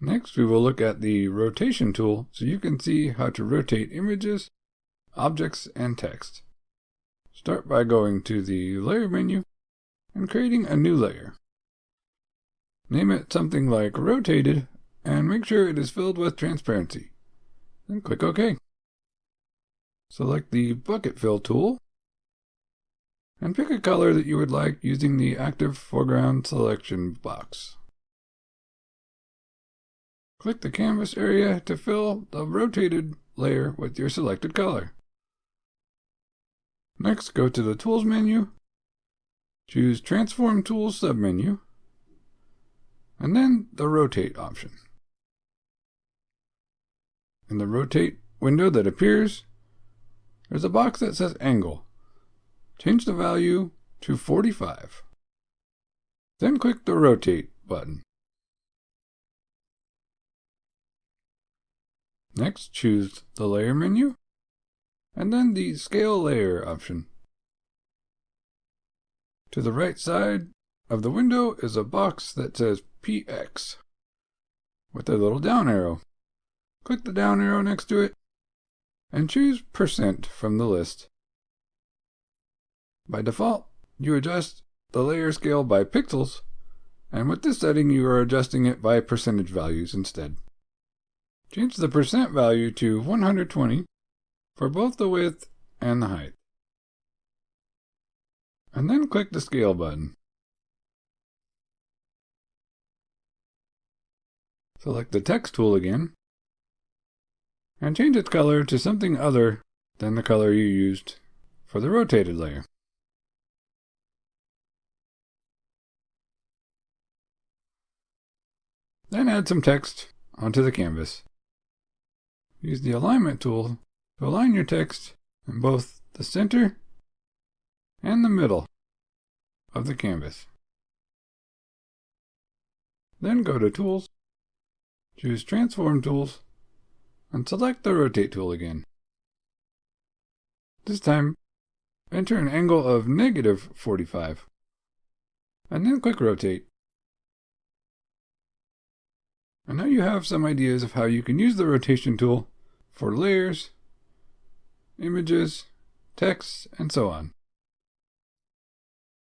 Next, we will look at the rotation tool so you can see how to rotate images, objects, and text. Start by going to the Layer menu and creating a new layer. Name it something like Rotated and make sure it is filled with transparency. Then click OK. Select the Bucket Fill tool and pick a color that you would like using the Active Foreground selection box. Click the canvas area to fill the rotated layer with your selected color. Next, go to the Tools menu, choose Transform Tools submenu, and then the Rotate option. In the Rotate window that appears, there's a box that says Angle. Change the value to 45. Then click the Rotate button. Next, choose the Layer menu, and then the Scale Layer option. To the right side of the window is a box that says PX with a little down arrow. Click the down arrow next to it and choose % from the list. By default, you adjust the layer scale by pixels, and with this setting you are adjusting it by percentage values instead. Change the % value to 120 for both the width and the height. And then click the Scale button. Select the Text tool again, and change its color to something other than the color you used for the rotated layer. Then add some text onto the canvas. Use the Alignment tool to align your text in both the center and the middle of the canvas. Then go to Tools, choose Transform Tools, and select the Rotate tool again. This time, enter an angle of -45, and then click Rotate. And now you have some ideas of how you can use the rotation tool for layers, images, text, and so on.